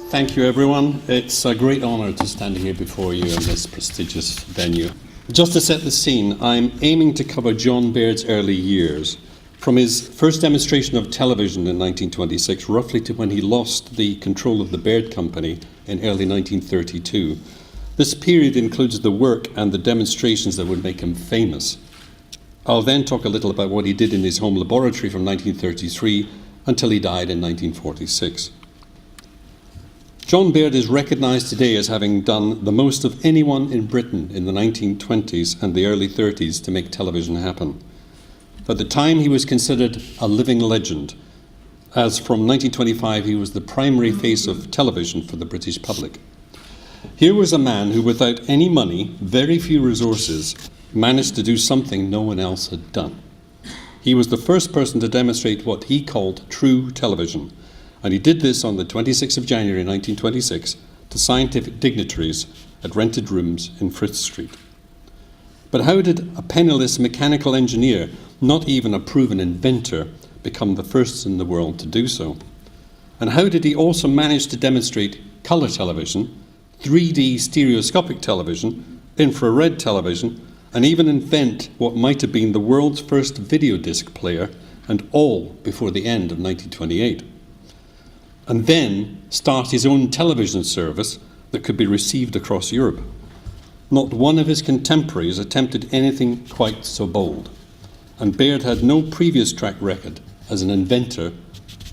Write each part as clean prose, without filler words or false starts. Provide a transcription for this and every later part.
Thank you, everyone. It's a great honour to stand here before you in this prestigious venue. Just to set the scene, I'm aiming to cover John Baird's early years, from his first demonstration of television in 1926, roughly to when he lost the control of the Baird Company in early 1932. This period includes the work and the demonstrations that would make him famous. I'll then talk a little about what he did in his home laboratory from 1933 until he died in 1946. John Baird is recognised today as having done the most of anyone in Britain in the 1920s and the early 30s to make television happen. At the time, he was considered a living legend, as from 1925 he was the primary face of television for the British public. Here was a man who, without any money, very few resources, managed to do something no one else had done. He was the first person to demonstrate what he called true television, and he did this on the 26th of January 1926 to scientific dignitaries at rented rooms in Frith Street. But how did a penniless mechanical engineer, not even a proven inventor, become the first in the world to do so? And how did he also manage to demonstrate colour television, 3D stereoscopic television, infrared television, and even invent what might have been the world's first video disc player, and all before the end of 1928? And then start his own television service that could be received across Europe. Not one of his contemporaries attempted anything quite so bold, and Baird had no previous track record as an inventor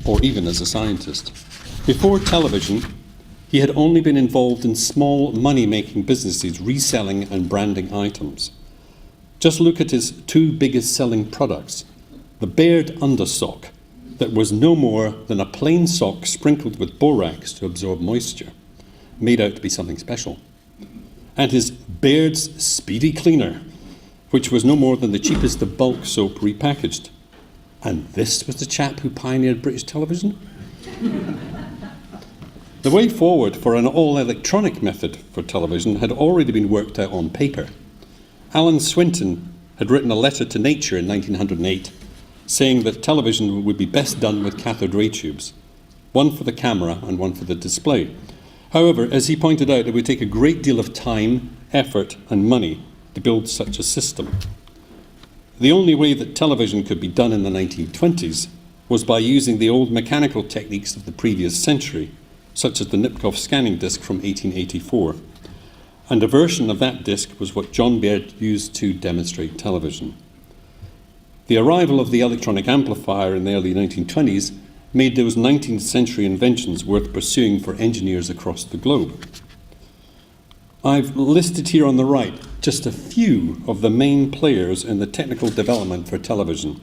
or even as a scientist. Before television, he had only been involved in small money-making businesses reselling and branding items. Just look at his two biggest selling products: the Baird undersock, that was no more than a plain sock sprinkled with borax to absorb moisture, made out to be something special, and his Baird's Speedy Cleaner, which was no more than the cheapest of bulk soap repackaged. And this was the chap who pioneered British television? The way forward for an all-electronic method for television had already been worked out on paper. Alan Swinton had written a letter to Nature in 1908 saying that television would be best done with cathode ray tubes, one for the camera and one for the display. However, as he pointed out, it would take a great deal of time, effort, and money to build such a system. The only way that television could be done in the 1920s was by using the old mechanical techniques of the previous century, such as the Nipkow scanning disc from 1884. And a version of that disc was what John Baird used to demonstrate television. The arrival of the electronic amplifier in the early 1920s made those 19th century inventions worth pursuing for engineers across the globe. I've listed here on the right just a few of the main players in the technical development for television.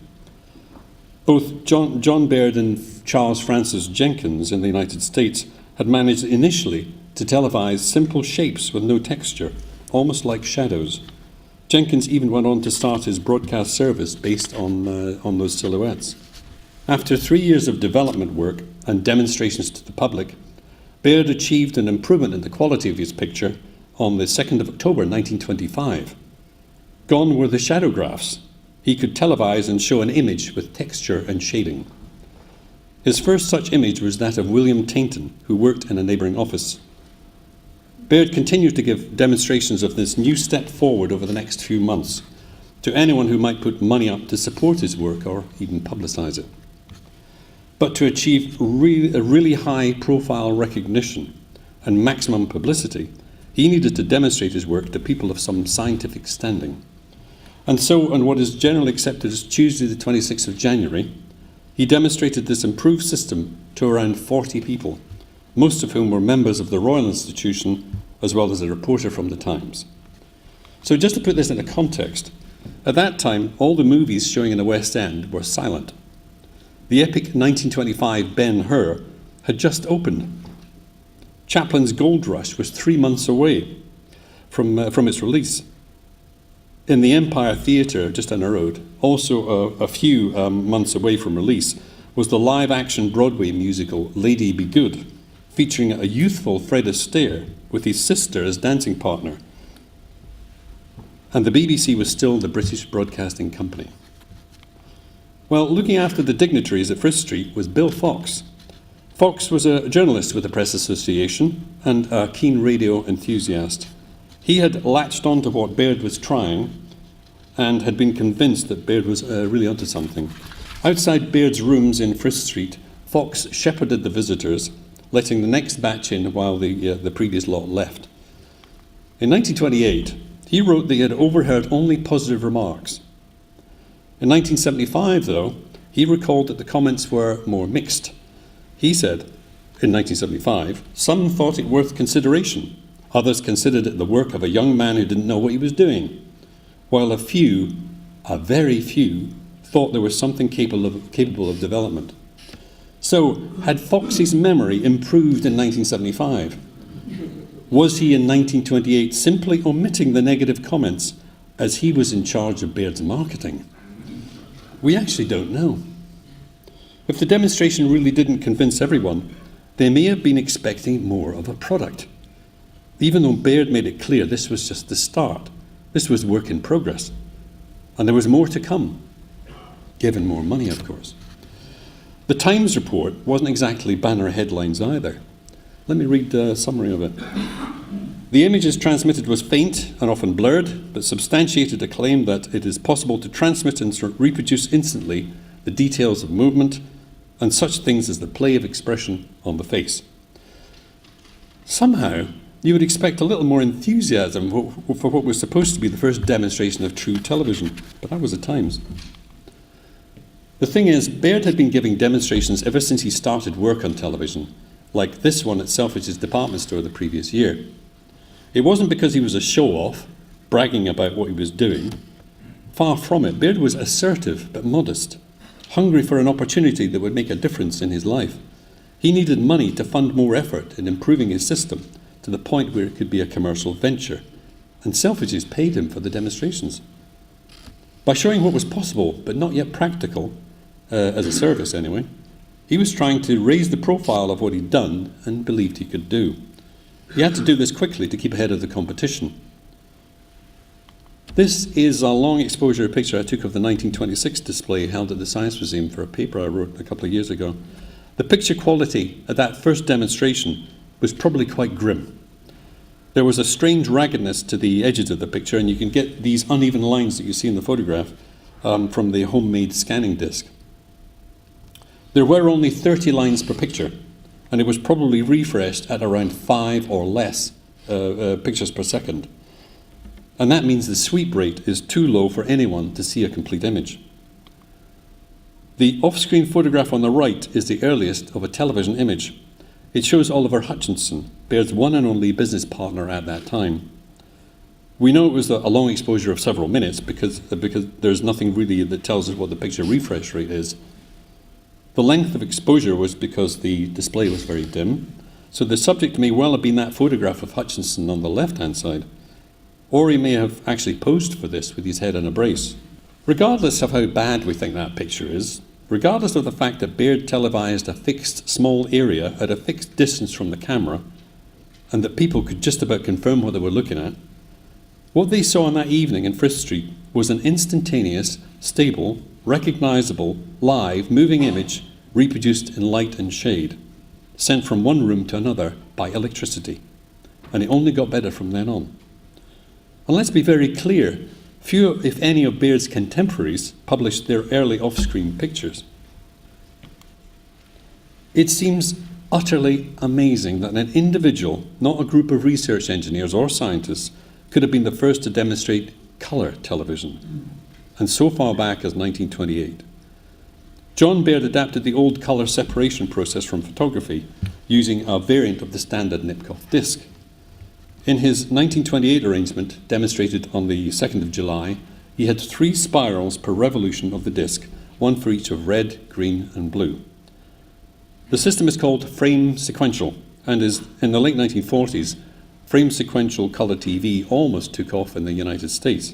Both John Baird and Charles Francis Jenkins in the United States had managed initially to televise simple shapes with no texture, almost like shadows. Jenkins even went on to start his broadcast service based on those silhouettes. After 3 years of development work and demonstrations to the public, Baird achieved an improvement in the quality of his picture on the 2nd of October 1925. Gone were the shadow graphs. He could televise and show an image with texture and shading. His first such image was that of William Tainton, who worked in a neighbouring office. Baird continued to give demonstrations of this new step forward over the next few months to anyone who might put money up to support his work or even publicise it. But to achieve a really high profile recognition and maximum publicity, he needed to demonstrate his work to people of some scientific standing. And so, on what is generally accepted as Tuesday the 26th of January, he demonstrated this improved system to around 40 people, most of whom were members of the Royal Institution, as well as a reporter from the Times. So just to put this into context, at that time, all the movies showing in the West End were silent. The epic 1925 Ben-Hur had just opened. Chaplin's Gold Rush was 3 months away from its release. In the Empire Theatre, just down the road, also a few months away from release, was the live-action Broadway musical Lady Be Good, featuring a youthful Fred Astaire with his sister as dancing partner. And the BBC was still the British Broadcasting Company. Well, looking after the dignitaries at Frith Street was Bill Fox. Fox was a journalist with the Press Association and a keen radio enthusiast. He had latched on to what Baird was trying and had been convinced that Baird was really onto something. Outside Baird's rooms in Frith Street, Fox shepherded the visitors, letting the next batch in while the previous lot left. In 1928, he wrote that he had overheard only positive remarks. In 1975, though, he recalled that the comments were more mixed. He said, in 1975, some thought it worth consideration. Others considered it the work of a young man who didn't know what he was doing, while a very few, thought there was something capable of development. So, had Fox's memory improved in 1975? Was he in 1928 simply omitting the negative comments as he was in charge of Baird's marketing? We actually don't know. If the demonstration really didn't convince everyone, they may have been expecting more of a product. Even though Baird made it clear this was just the start. This was work in progress. And there was more to come, given more money, of course. The Times report wasn't exactly banner headlines either. Let me read a summary of it. The images transmitted was faint and often blurred, but substantiated a claim that it is possible to transmit and reproduce instantly the details of movement and such things as the play of expression on the face. Somehow, you would expect a little more enthusiasm for what was supposed to be the first demonstration of true television, but that was the Times. The thing is, Baird had been giving demonstrations ever since he started work on television, like this one at Selfridge's department store the previous year. It wasn't because he was a show-off, bragging about what he was doing. Far from it, Baird was assertive but modest, hungry for an opportunity that would make a difference in his life. He needed money to fund more effort in improving his system to the point where it could be a commercial venture, and Selfridges paid him for the demonstrations. By showing what was possible but not yet practical, as a service anyway, he was trying to raise the profile of what he'd done and believed he could do. He had to do this quickly to keep ahead of the competition. This is a long exposure picture I took of the 1926 display held at the Science Museum for a paper I wrote a couple of years ago. The picture quality at that first demonstration was probably quite grim. There was a strange raggedness to the edges of the picture, and you can get these uneven lines that you see in the photograph from the homemade scanning disc. There were only 30 lines per picture, and it was probably refreshed at around 5 or less pictures per second. And that means the sweep rate is too low for anyone to see a complete image. The off-screen photograph on the right is the earliest of a television image. It shows Oliver Hutchinson, Baird's one and only business partner at that time. We know it was a long exposure of several minutes because there's nothing really that tells us what the picture refresh rate is. The length of exposure was because the display was very dim, so the subject may well have been that photograph of Hutchinson on the left-hand side, or he may have actually posed for this with his head in a brace. Regardless of how bad we think that picture is, regardless of the fact that Baird televised a fixed small area at a fixed distance from the camera, and that people could just about confirm what they were looking at, what they saw on that evening in Frith Street was an instantaneous, stable, recognisable, live, moving image reproduced in light and shade, sent from one room to another by electricity. And it only got better from then on. And let's be very clear, few, if any, of Baird's contemporaries published their early off-screen pictures. It seems utterly amazing that an individual, not a group of research engineers or scientists, could have been the first to demonstrate colour television, and so far back as 1928. John Baird adapted the old colour separation process from photography using a variant of the standard Nipkow disc. In his 1928 arrangement, demonstrated on the 2nd of July, he had 3 spirals per revolution of the disc, one for each of red, green and blue. The system is called frame sequential, and is in the late 1940s, frame sequential colour TV almost took off in the United States.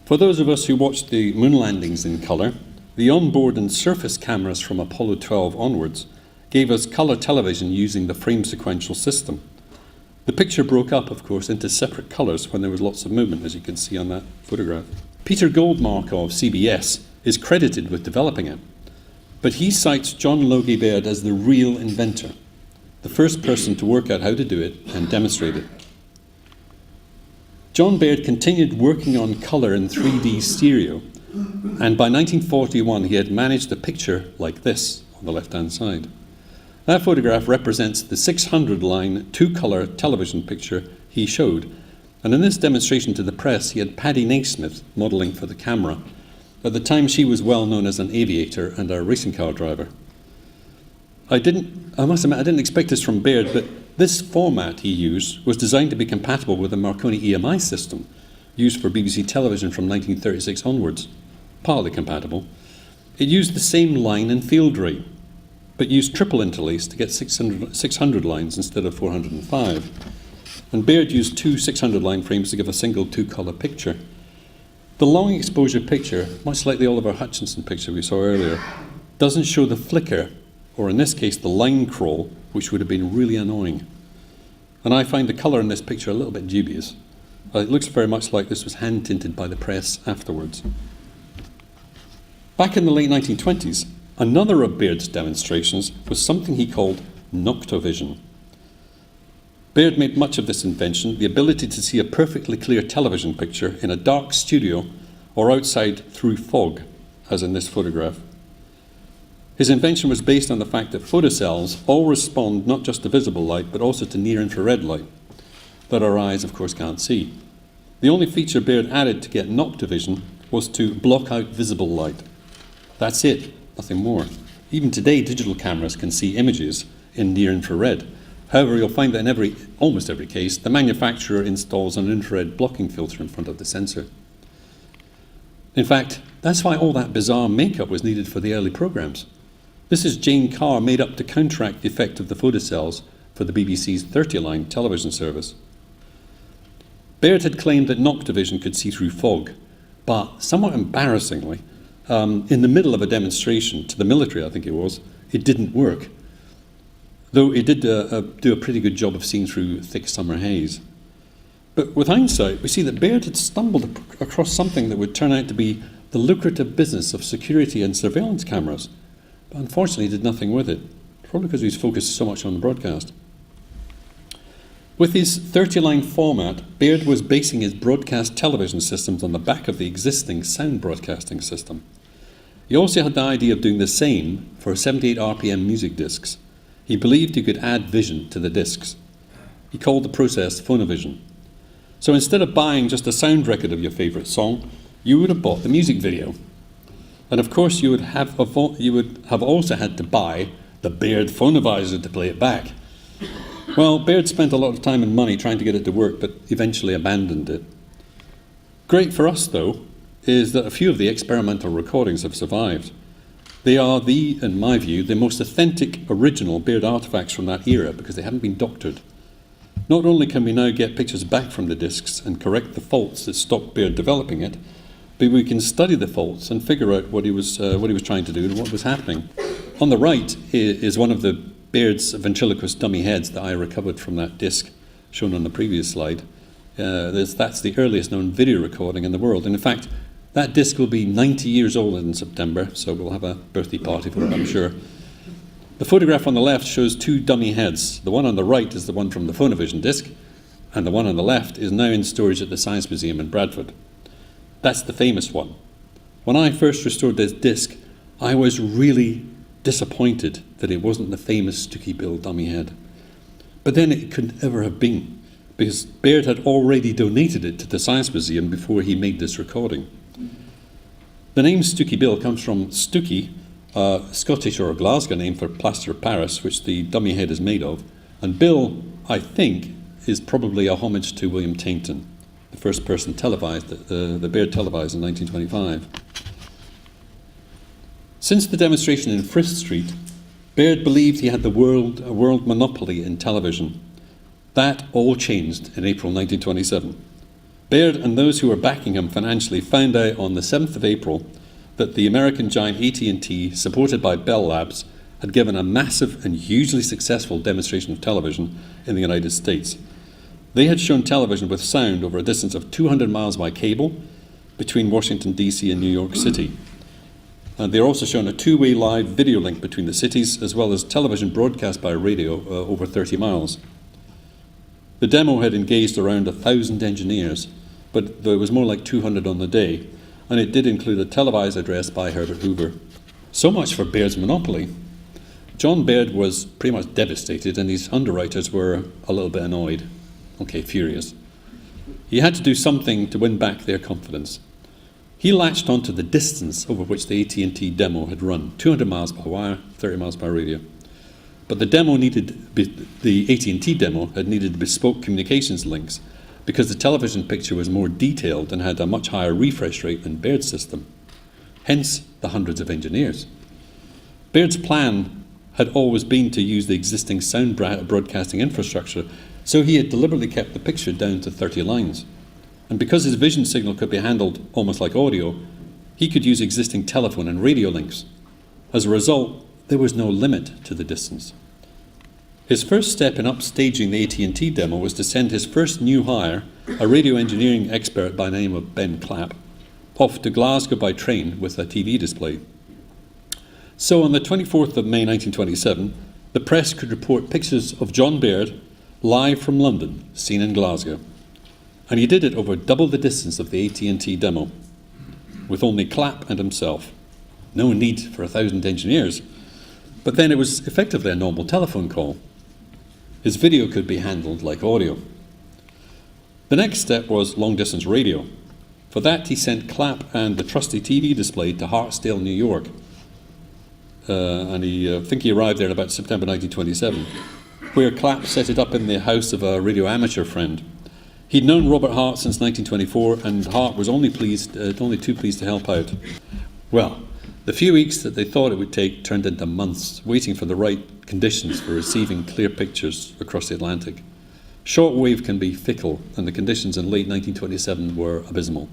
For those of us who watched the moon landings in colour, the onboard and surface cameras from Apollo 12 onwards gave us colour television using the frame sequential system. The picture broke up, of course, into separate colours when there was lots of movement, as you can see on that photograph. Peter Goldmark of CBS is credited with developing it, But he cites John Logie Baird as the real inventor, the first person to work out how to do it and demonstrate it. John Baird continued working on colour in 3D stereo, and by 1941 he had managed a picture like this on the left-hand side. That photograph represents the 600-line two-colour television picture he showed, and in this demonstration to the press he had Paddy Naismith modelling for the camera. At the time she was well known as an aviator and a racing car driver. I must admit, I didn't expect this from Baird, but this format he used was designed to be compatible with the Marconi-EMI system used for BBC television from 1936 onwards, partly compatible. It used the same line and field rate, but used triple interlace to get 600 lines instead of 405. And Baird used two 600-line frames to give a single two-colour picture. The long exposure picture, much like the Oliver Hutchinson picture we saw earlier, doesn't show the flicker, or in this case the line crawl, which would have been really annoying. And I find the colour in this picture a little bit dubious. It looks very much like this was hand tinted by the press afterwards. Back in the late 1920s, another of Baird's demonstrations was something he called noctovision. Baird made much of this invention, the ability to see a perfectly clear television picture in a dark studio or outside through fog, as in this photograph. His invention was based on the fact that photocells all respond not just to visible light, but also to near-infrared light, that our eyes, of course, can't see. The only feature Baird added to get noctovision was to block out visible light. That's it, nothing more. Even today, digital cameras can see images in near-infrared. However, you'll find that in almost every case, the manufacturer installs an infrared blocking filter in front of the sensor. In fact, that's why all that bizarre makeup was needed for the early programs. This is Jane Carr made up to counteract the effect of the photocells for the BBC's 30-line television service. Baird had claimed that noctovision could see through fog, but somewhat embarrassingly, in the middle of a demonstration to the military, I think it was, it didn't work. Though it did do a pretty good job of seeing through thick summer haze. But with hindsight, we see that Baird had stumbled across something that would turn out to be the lucrative business of security and surveillance cameras, but unfortunately did nothing with it, probably because he was focused so much on the broadcast. With his 30-line format, Baird was basing his broadcast television systems on the back of the existing sound broadcasting system. He also had the idea of doing the same for 78 RPM music discs. He believed you could add vision to the discs. He called the process phonovision. So instead of buying just a sound record of your favourite song, you would have bought the music video. And of course you would have also had to buy the Baird phonovisor to play it back. Well, Baird spent a lot of time and money trying to get it to work, but eventually abandoned it. Great for us, though, is that a few of the experimental recordings have survived. They are in my view, the most authentic, original Baird artifacts from that era because they haven't been doctored. Not only can we now get pictures back from the discs and correct the faults that stopped Baird developing it, but we can study the faults and figure out what he was trying to do and what was happening. On the right is one of the Baird's ventriloquist dummy heads that I recovered from that disc shown on the previous slide. That's the earliest known video recording in the world. And in fact, that disc will be 90 years old in September, so we'll have a birthday party for it, I'm sure. The photograph on the left shows two dummy heads. The one on the right is the one from the Phonovision disc, and the one on the left is now in storage at the Science Museum in Bradford. That's the famous one. When I first restored this disc, I was really disappointed that it wasn't the famous Stooky Bill dummy head. But then it could never have been, because Baird had already donated it to the Science Museum before he made this recording. The name Stooky Bill comes from Stooky, a Scottish or a Glasgow name for plaster of Paris, which the dummy head is made of. And Bill, I think, is probably a homage to William Tainton, the first person televised, the Baird televised in 1925. Since the demonstration in Frith Street, Baird believed he had a world monopoly in television. That all changed in April 1927. Baird and those who were backing him financially found out on the 7th of April that the American giant AT&T, supported by Bell Labs, had given a massive and hugely successful demonstration of television in the United States. They had shown television with sound over a distance of 200 miles by cable between Washington, D.C. and New York City. And they're also shown a two-way live video link between the cities, as well as television broadcast by radio over 30 miles. The demo had engaged around 1,000 engineers, but there was more like 200 on the day, and it did include a televised address by Herbert Hoover. So much for Baird's monopoly. John Baird was pretty much devastated, and his underwriters were a little bit annoyed. Okay, furious. He had to do something to win back their confidence. He latched onto the distance over which the AT&T demo had run, 200 miles by wire, 30 miles by radio. But the AT&T demo had needed bespoke communications links because the television picture was more detailed and had a much higher refresh rate than Baird's system. Hence, the hundreds of engineers. Baird's plan had always been to use the existing sound broadcasting infrastructure, so he had deliberately kept the picture down to 30 lines. And because his vision signal could be handled almost like audio, he could use existing telephone and radio links. As a result, there was no limit to the distance. His first step in upstaging the AT&T demo was to send his first new hire, a radio engineering expert by the name of Ben Clapp, off to Glasgow by train with a TV display. So on the 24th of May 1927, the press could report pictures of John Baird live from London, seen in Glasgow. And he did it over double the distance of the AT&T demo, with only Clapp and himself. No need for 1,000 engineers. But then it was effectively a normal telephone call. His video could be handled like audio. The next step was long-distance radio. For that, he sent Clapp and the trusty TV display to Hartsdale, New York. I think he arrived there in about September 1927, where Clapp set it up in the house of a radio amateur friend. He'd known Robert Hart since 1924, and Hart was only too pleased to help out. Well, the few weeks that they thought it would take turned into months, waiting for the right conditions for receiving clear pictures across the Atlantic. Shortwave can be fickle, and the conditions in late 1927 were abysmal.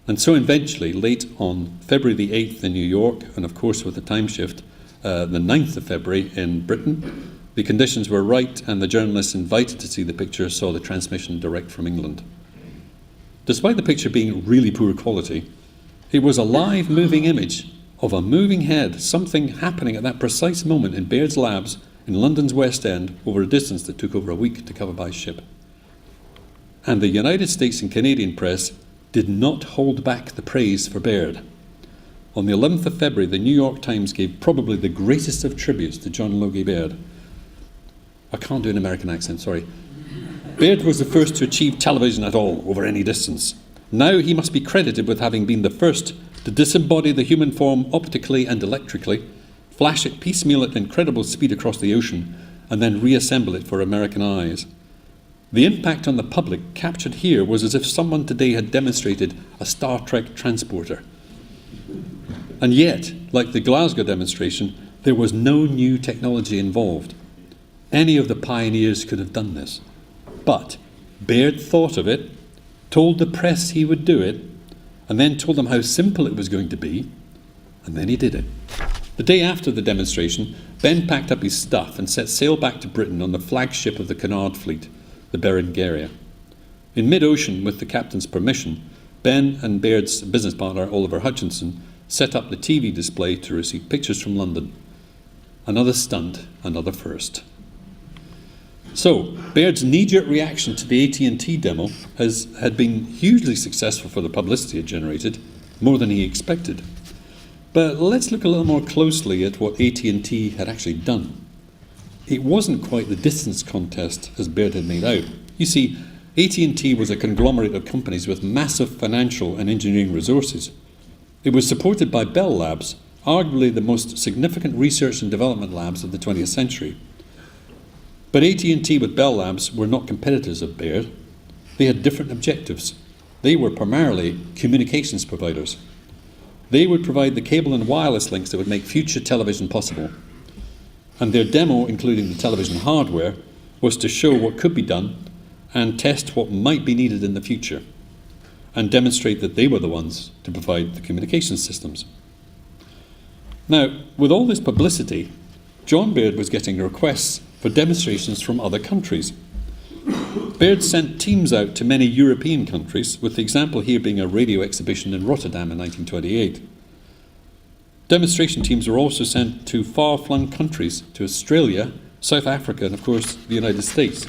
And so eventually, late on February the 8th in New York, and of course with the time shift, the 9th of February in Britain, the conditions were right, and the journalists invited to see the picture saw the transmission direct from England. Despite the picture being really poor quality, it was a live moving image of a moving head, something happening at that precise moment in Baird's labs in London's West End over a distance that took over a week to cover by ship. And the United States and Canadian press did not hold back the praise for Baird. On the 11th of February, the New York Times gave probably the greatest of tributes to John Logie Baird. I can't do an American accent, sorry. Baird was the first to achieve television at all, over any distance. Now he must be credited with having been the first to disembody the human form optically and electrically, flash it piecemeal at incredible speed across the ocean, and then reassemble it for American eyes. The impact on the public captured here was as if someone today had demonstrated a Star Trek transporter. And yet, like the Glasgow demonstration, there was no new technology involved. Any of the pioneers could have done this. But Baird thought of it, told the press he would do it, and then told them how simple it was going to be, and then he did it. The day after the demonstration, Ben packed up his stuff and set sail back to Britain on the flagship of the Cunard fleet, the Berengaria. In mid-ocean, with the captain's permission, Ben and Baird's business partner, Oliver Hutchinson, set up the TV display to receive pictures from London. Another stunt, another first. So, Baird's knee-jerk reaction to the AT&T demo had been hugely successful for the publicity it generated, more than he expected. But let's look a little more closely at what AT&T had actually done. It wasn't quite the distance contest as Baird had made out. You see, AT&T was a conglomerate of companies with massive financial and engineering resources. It was supported by Bell Labs, arguably the most significant research and development labs of the 20th century. But AT&T with Bell Labs were not competitors of Baird. They had different objectives. They were primarily communications providers. They would provide the cable and wireless links that would make future television possible. And their demo, including the television hardware, was to show what could be done and test what might be needed in the future, and demonstrate that they were the ones to provide the communications systems. Now, with all this publicity, John Baird was getting requests for demonstrations from other countries. Baird sent teams out to many European countries, with the example here being a radio exhibition in Rotterdam in 1928. Demonstration teams were also sent to far-flung countries, to Australia, South Africa, and of course the United States.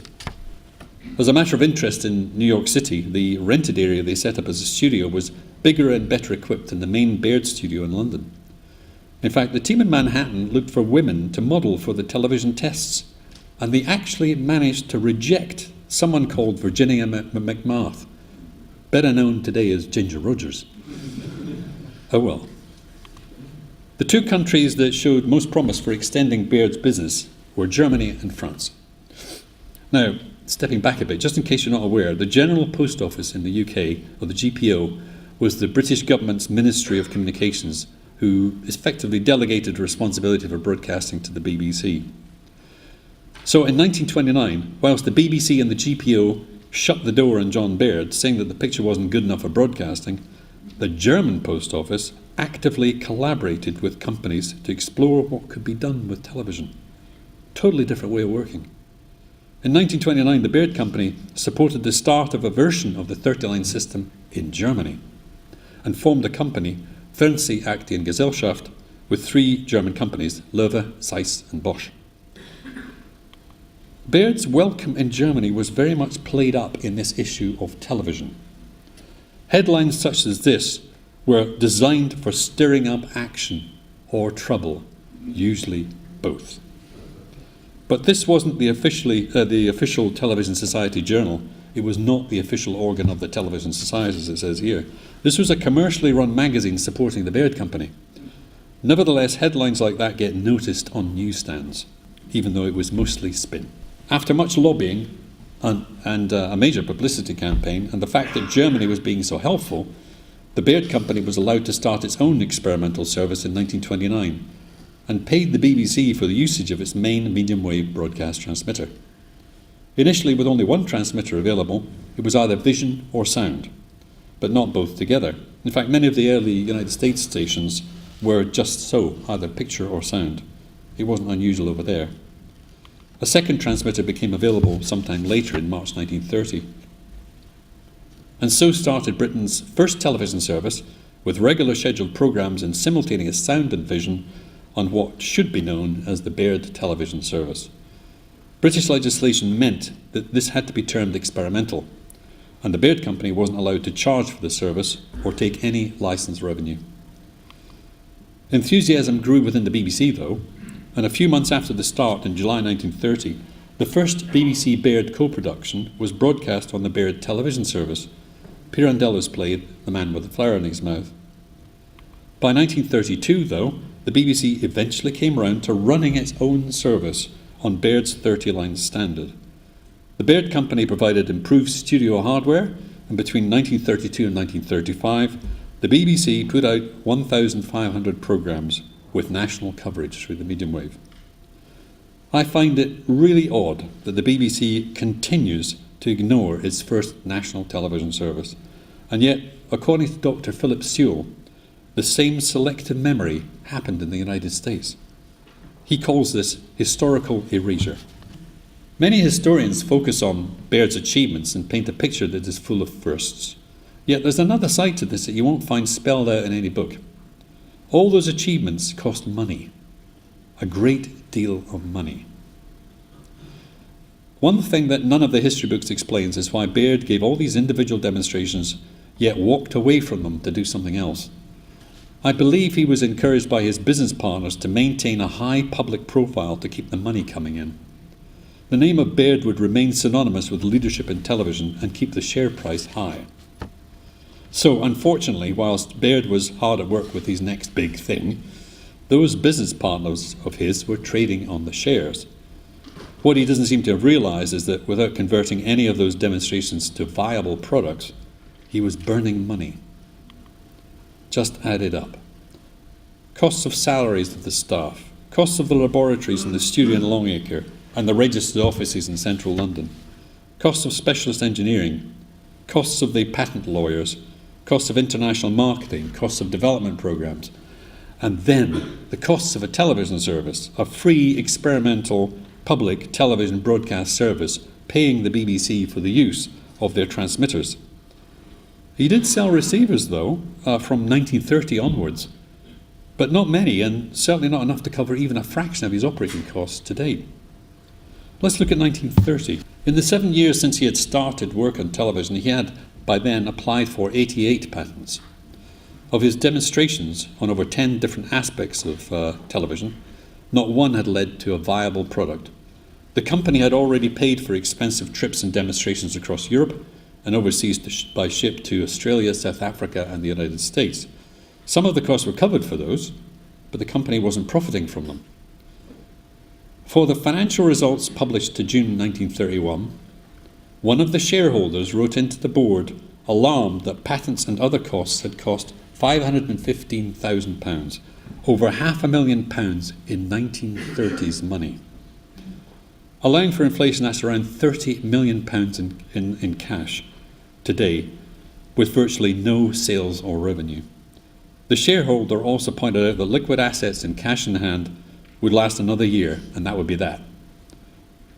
As a matter of interest, in New York City, the rented area they set up as a studio was bigger and better equipped than the main Baird studio in London. In fact, the team in Manhattan looked for women to model for the television tests, and they actually managed to reject someone called Virginia McMath, better known today as Ginger Rogers. Oh well. The two countries that showed most promise for extending Baird's business were Germany and France. Now, stepping back a bit, just in case you're not aware, the General Post Office in the UK, or the GPO, was the British government's Ministry of Communications, who effectively delegated responsibility for broadcasting to the BBC. So in 1929, whilst the BBC and the GPO shut the door on John Baird, saying that the picture wasn't good enough for broadcasting, the German Post Office actively collaborated with companies to explore what could be done with television. Totally different way of working. In 1929, the Baird Company supported the start of a version of the 30-line system in Germany and formed a company, Fernseh-Aktiengesellschaft, with three German companies, Loewe, Zeiss and Bosch. Baird's welcome in Germany was very much played up in this issue of television. Headlines such as this were designed for stirring up action or trouble, usually both. But this wasn't the official Television Society journal. It was not the official organ of the Television Society, as it says here. This was a commercially run magazine supporting the Baird Company. Nevertheless, headlines like that get noticed on newsstands, even though it was mostly spin. After much lobbying and a major publicity campaign, and the fact that Germany was being so helpful, the Baird Company was allowed to start its own experimental service in 1929 and paid the BBC for the usage of its main medium-wave broadcast transmitter. Initially, with only one transmitter available, it was either vision or sound, but not both together. In fact, many of the early United States stations were just so, either picture or sound. It wasn't unusual over there. A second transmitter became available sometime later in March 1930. And so started Britain's first television service with regular scheduled programmes in simultaneous sound and vision on what should be known as the Baird television service. British legislation meant that this had to be termed experimental, and the Baird Company wasn't allowed to charge for the service or take any licence revenue. Enthusiasm grew within the BBC though, and a few months after the start in July 1930, the first BBC Baird co-production was broadcast on the Baird television service. Pirandello's play The Man with the Flower in His Mouth. By 1932, though, the BBC eventually came round to running its own service on Baird's 30-line standard. The Baird Company provided improved studio hardware, and between 1932 and 1935, the BBC put out 1,500 programmes with national coverage through the medium wave. I find it really odd that the BBC continues to ignore its first national television service, and yet, according to Dr. Philip Sewell, the same selective memory happened in the United States. He calls this historical erasure. Many historians focus on Baird's achievements and paint a picture that is full of firsts. Yet there's another side to this that you won't find spelled out in any book. All those achievements cost money, a great deal of money. One thing that none of the history books explains is why Baird gave all these individual demonstrations, yet walked away from them to do something else. I believe he was encouraged by his business partners to maintain a high public profile to keep the money coming in. The name of Baird would remain synonymous with leadership in television and keep the share price high. So, unfortunately, whilst Baird was hard at work with his next big thing, those business partners of his were trading on the shares. What he doesn't seem to have realised is that without converting any of those demonstrations to viable products, he was burning money. Just add it up. Costs of salaries of the staff, costs of the laboratories in the studio in Longacre and the registered offices in central London, costs of specialist engineering, costs of the patent lawyers, costs of international marketing, costs of development programmes, and then the costs of a television service, a free experimental public television broadcast service paying the BBC for the use of their transmitters. He did sell receivers, though, from 1930 onwards, but not many, and certainly not enough to cover even a fraction of his operating costs to date. Let's look at 1930. In the 7 years since he had started work on television, he had by then applied for 88 patents. Of his demonstrations on over 10 different aspects of television, not one had led to a viable product. The company had already paid for expensive trips and demonstrations across Europe and overseas by ship to Australia, South Africa, and the United States. Some of the costs were covered for those, but the company wasn't profiting from them. For the financial results published to June 1931, one of the shareholders wrote into the board, alarmed that patents and other costs had cost £515,000, over £500,000 in 1930s money. Allowing for inflation, that's around £30 million in cash today, with virtually no sales or revenue. The shareholder also pointed out that liquid assets and cash in hand would last another year, and that would be that.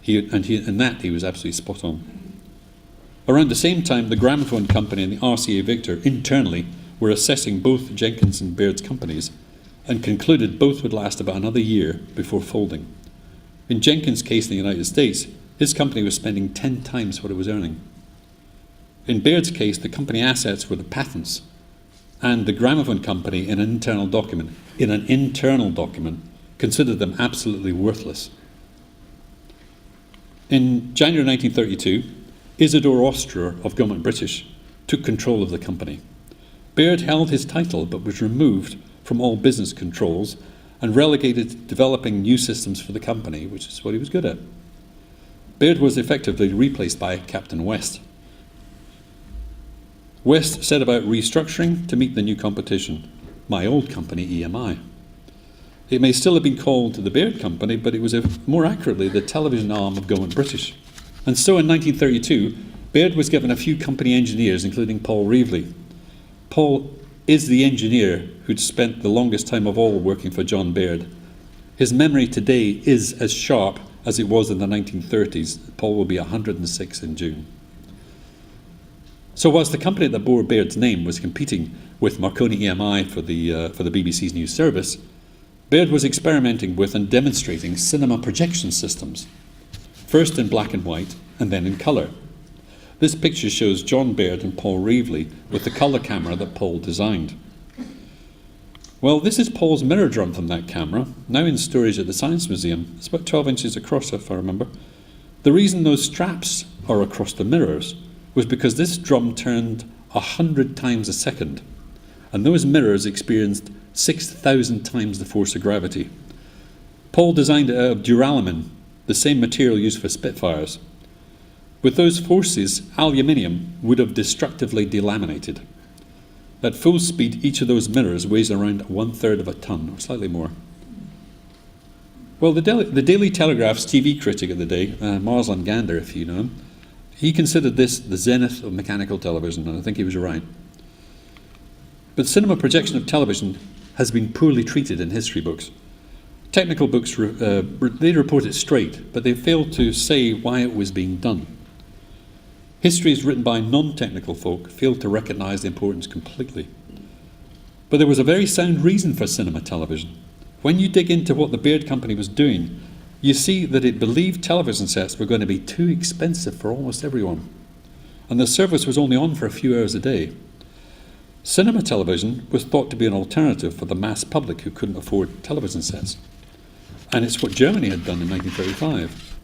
In that he was absolutely spot on. Around the same time, the Gramophone Company and the RCA Victor internally were assessing both Jenkins and Baird's companies and concluded both would last about another year before folding. In Jenkins' case in the United States, his company was spending 10 times what it was earning. In Baird's case, the company assets were the patents, and the Gramophone Company in an internal document considered them absolutely worthless. In January 1932, Isidore Ostrer of Government British took control of the company. Baird held his title but was removed from all business controls and relegated to developing new systems for the company, which is what he was good at. Baird was effectively replaced by Captain West. West set about restructuring to meet the new competition, my old company, EMI. It may still have been called the Baird Company, but it was more accurately the television arm of Government British. And so in 1932, Baird was given a few company engineers, including Paul Reevely. Paul is the engineer who'd spent the longest time of all working for John Baird. His memory today is as sharp as it was in the 1930s. Paul will be 106 in June. So whilst the company that bore Baird's name was competing with Marconi-EMI for the BBC's new service, Baird was experimenting with and demonstrating cinema projection systems, first in black and white and then in colour. This picture shows John Baird and Paul Reevely with the colour camera that Paul designed. Well, this is Paul's mirror drum from that camera, now in storage at the Science Museum. It's about 12 inches across, if I remember. The reason those straps are across the mirrors was because this drum turned 100 times a second, and those mirrors experienced 6,000 times the force of gravity. Paul designed it out of duralumin, the same material used for Spitfires. With those forces, aluminium would have destructively delaminated. At full speed, each of those mirrors weighs around 1/3 of a ton, or slightly more. Well, the Daily Telegraph's TV critic of the day, Marsland Gander, if you know him, he considered this the zenith of mechanical television, and I think he was right. But cinema projection of television has been poorly treated in history books. Technical books, they report it straight, but they fail to say why it was being done. Histories written by non-technical folk fail to recognise the importance completely. But there was a very sound reason for cinema television. When you dig into what the Baird Company was doing, you see that it believed television sets were going to be too expensive for almost everyone, and the service was only on for a few hours a day. Cinema television was thought to be an alternative for the mass public who couldn't afford television sets. And it's what Germany had done in 1935.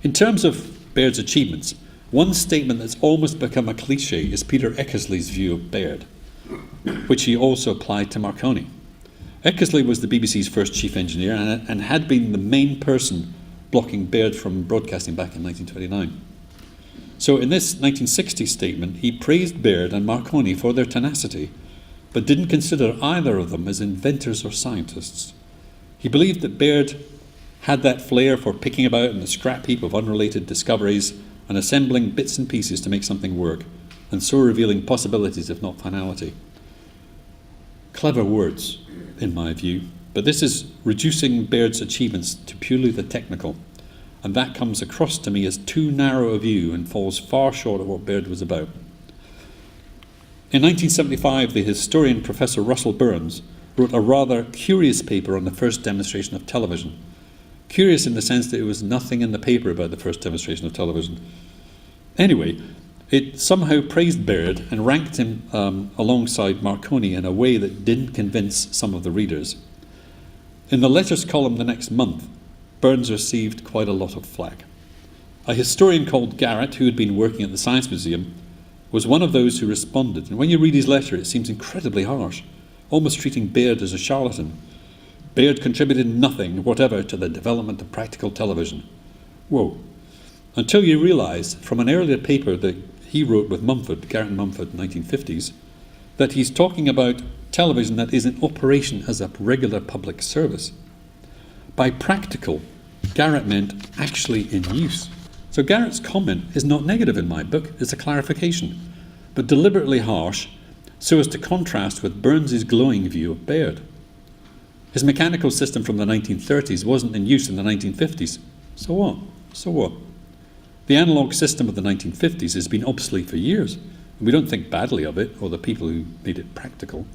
In terms of Baird's achievements, one statement that's almost become a cliche is Peter Eckersley's view of Baird, which he also applied to Marconi. Eckersley was the BBC's first chief engineer and had been the main person blocking Baird from broadcasting back in 1929. So in this 1960 statement, he praised Baird and Marconi for their tenacity, but didn't consider either of them as inventors or scientists. He believed that Baird had that flair for picking about in the scrap heap of unrelated discoveries and assembling bits and pieces to make something work, and so revealing possibilities if not finality. Clever words, in my view, but this is reducing Baird's achievements to purely the technical, and that comes across to me as too narrow a view and falls far short of what Baird was about. In 1975, the historian Professor Russell Burns wrote a rather curious paper on the first demonstration of television. Curious in the sense that there was nothing in the paper about the first demonstration of television. Anyway, it somehow praised Baird and ranked him alongside Marconi in a way that didn't convince some of the readers. In the letters column the next month, Burns received quite a lot of flack. A historian called Garrett, who had been working at the Science Museum, was one of those who responded. And when you read his letter, it seems incredibly harsh, almost treating Baird as a charlatan. Baird contributed nothing whatever to the development of practical television. Whoa. Until you realise, from an earlier paper that he wrote with Mumford, Garrett and Mumford, in the 1950s, that he's talking about television that is in operation as a regular public service. By practical, Garrett meant actually in use. So Garrett's comment is not negative in my book, it's a clarification, but deliberately harsh so as to contrast with Burns's glowing view of Baird. His mechanical system from the 1930s wasn't in use in the 1950s. So what? So what? The analogue system of the 1950s has been obsolete for years, and we don't think badly of it or the people who made it practical.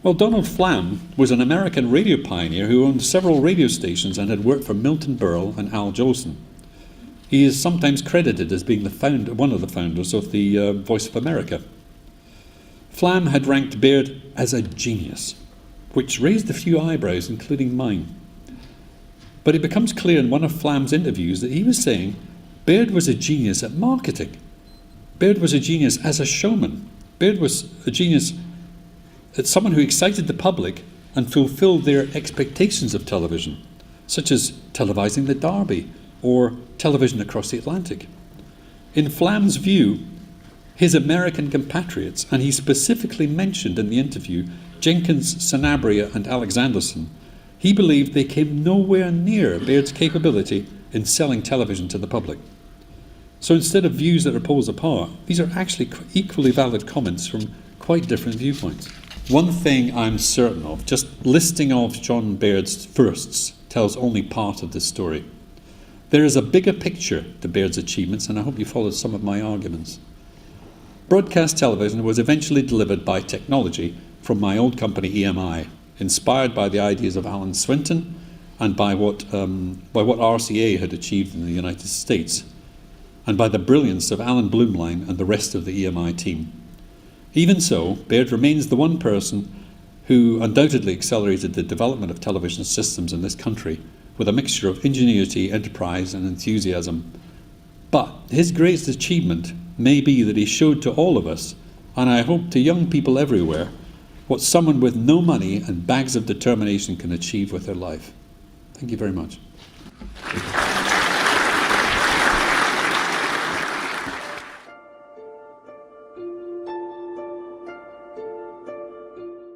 Well, Donald Flamm was an American radio pioneer who owned several radio stations and had worked for Milton Berle and Al Jolson. He is sometimes credited as being one of the founders of the Voice of America. Flamm had ranked Baird as a genius, which raised a few eyebrows, including mine. But it becomes clear in one of Flamm's interviews that he was saying Baird was a genius at marketing. Baird was a genius as a showman. Baird was a genius as someone who excited the public and fulfilled their expectations of television, such as televising the Derby or television across the Atlantic. In Flamm's view, his American compatriots, and he specifically mentioned in the interview Jenkins, Sanabria and Alexanderson, he believed they came nowhere near Baird's capability in selling television to the public. So instead of views that are poles apart, these are actually equally valid comments from quite different viewpoints. One thing I'm certain of, just listing off John Baird's firsts tells only part of this story. There is a bigger picture to Baird's achievements, and I hope you followed some of my arguments. Broadcast television was eventually delivered by technology from my old company EMI, inspired by the ideas of Alan Swinton and by what RCA had achieved in the United States, and by the brilliance of Alan Blumlein and the rest of the EMI team. Even so, Baird remains the one person who undoubtedly accelerated the development of television systems in this country with a mixture of ingenuity, enterprise and enthusiasm. But his greatest achievement may be that he showed to all of us, and I hope to young people everywhere, what someone with no money and bags of determination can achieve with their life. Thank you very much.